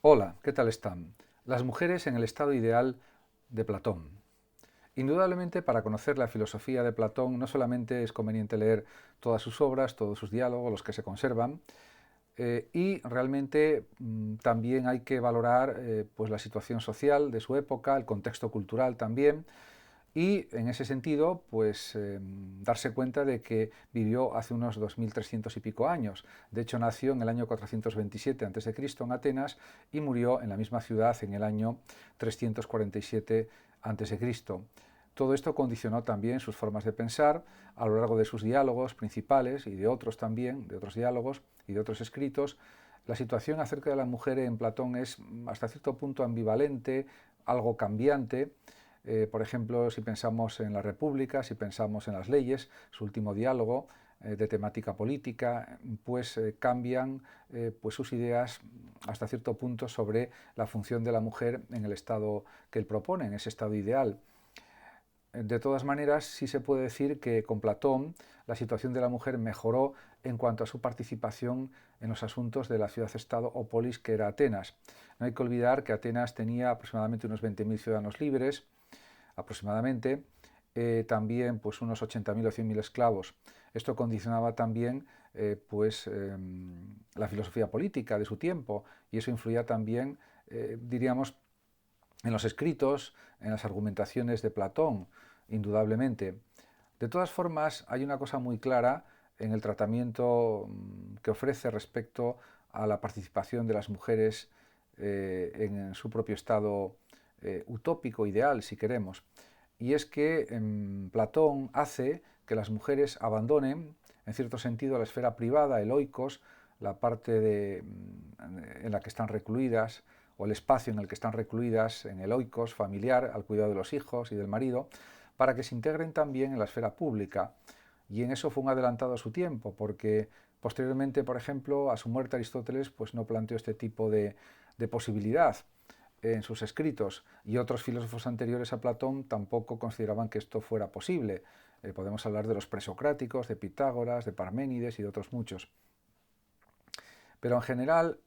Hola, ¿qué tal están? Las mujeres en el estado ideal de Platón. Indudablemente, para conocer la filosofía de Platón no solamente es conveniente leer todas sus obras, todos sus diálogos, los que se conservan, y realmente también hay que valorar pues la situación social de su época, el contexto cultural también, y en ese sentido, pues darse cuenta de que vivió hace unos 2300 y pico años. De hecho, nació en el año 427 a.C. en Atenas y murió en la misma ciudad en el año 347 a.C. Todo esto condicionó también sus formas de pensar a lo largo de sus diálogos principales y de otros también, de otros diálogos y de otros escritos. La situación acerca de la mujer en Platón es hasta cierto punto ambivalente, algo cambiante. Por ejemplo, si pensamos en la República, si pensamos en las leyes, su último diálogo de temática política, pues cambian pues sus ideas hasta cierto punto sobre la función de la mujer en el estado que él propone, en ese estado ideal. De todas maneras, sí se puede decir que con Platón la situación de la mujer mejoró en cuanto a su participación en los asuntos de la ciudad-estado o polis que era Atenas. No hay que olvidar que Atenas tenía aproximadamente unos 20.000 ciudadanos libres, aproximadamente, también pues unos 80.000 o 100.000 esclavos. Esto condicionaba también la filosofía política de su tiempo y eso influía también, diríamos, en los escritos, en las argumentaciones de Platón, indudablemente. De todas formas, hay una cosa muy clara en el tratamiento que ofrece respecto a la participación de las mujeres en su propio estado utópico, ideal, si queremos. Y es que Platón hace que las mujeres abandonen, en cierto sentido, la esfera privada, el oikos, la parte en la que están recluidas, o el espacio en el que están recluidas, en el oikos familiar, al cuidado de los hijos y del marido, para que se integren también en la esfera pública. Y en eso fue un adelantado a su tiempo, porque posteriormente, por ejemplo, a su muerte Aristóteles pues no planteó este tipo de posibilidad en sus escritos, y otros filósofos anteriores a Platón tampoco consideraban que esto fuera posible. Podemos hablar de los presocráticos, de Pitágoras, de Parménides y de otros muchos. Pero en general,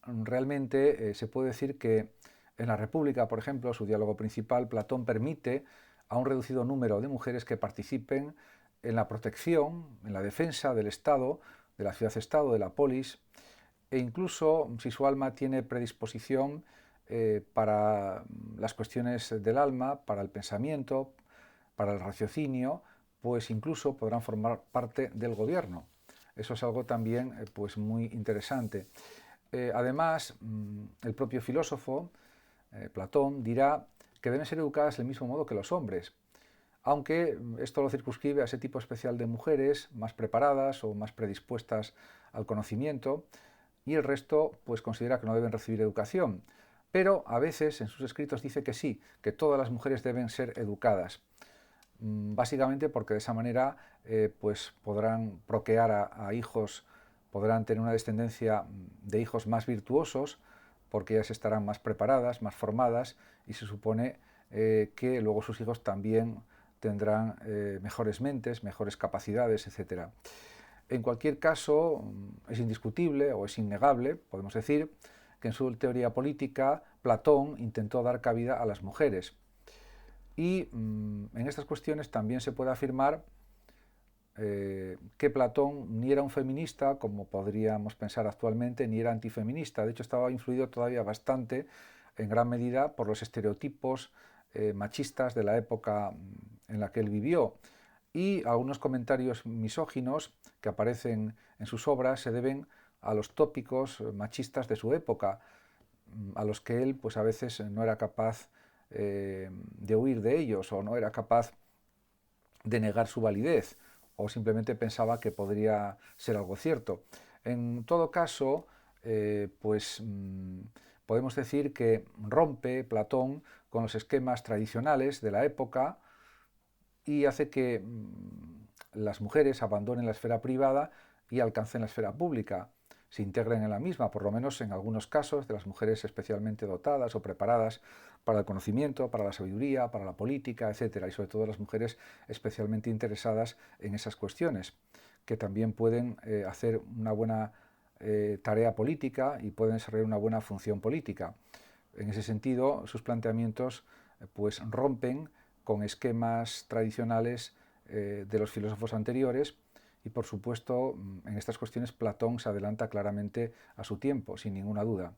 realmente se puede decir que en la República, por ejemplo, su diálogo principal, Platón permite a un reducido número de mujeres que participen en la protección, en la defensa del Estado, de la ciudad-estado, de la polis, e incluso si su alma tiene predisposición para las cuestiones del alma, para el pensamiento, para el raciocinio, pues incluso podrán formar parte del gobierno. Eso es algo también pues muy interesante. Además, el propio filósofo, Platón, dirá que deben ser educadas del mismo modo que los hombres, aunque esto lo circunscribe a ese tipo especial de mujeres más preparadas o más predispuestas al conocimiento, y el resto pues considera que no deben recibir educación. Pero a veces en sus escritos dice que sí, que todas las mujeres deben ser educadas, básicamente porque de esa manera pues podrán procrear a hijos, podrán tener una descendencia de hijos más virtuosos, porque ellas estarán más preparadas, más formadas, y se supone que luego sus hijos también tendrán mejores mentes, mejores capacidades, etc. En cualquier caso, es indiscutible o es innegable, podemos decir, que en su teoría política Platón intentó dar cabida a las mujeres. Y en estas cuestiones también se puede afirmar que Platón ni era un feminista, como podríamos pensar actualmente, ni era antifeminista. De hecho, estaba influido todavía bastante, en gran medida, por los estereotipos machistas de la época en la que él vivió. Y algunos comentarios misóginos que aparecen en sus obras se deben a los tópicos machistas de su época, a los que él pues a veces no era capaz de huir de ellos, o no era capaz de negar su validez, o simplemente pensaba que podría ser algo cierto. En todo caso, podemos decir que rompe Platón con los esquemas tradicionales de la época y hace que las mujeres abandonen la esfera privada y alcancen la esfera pública, se integren en la misma, por lo menos en algunos casos de las mujeres especialmente dotadas o preparadas para el conocimiento, para la sabiduría, para la política, etcétera, y sobre todo las mujeres especialmente interesadas en esas cuestiones, que también pueden hacer una buena tarea política y pueden desarrollar una buena función política. En ese sentido, sus planteamientos pues rompen con esquemas tradicionales de los filósofos anteriores y, por supuesto, en estas cuestiones Platón se adelanta claramente a su tiempo, sin ninguna duda.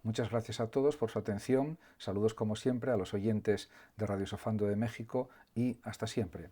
Muchas gracias a todos por su atención, saludos como siempre a los oyentes de Radio Sofando de México y hasta siempre.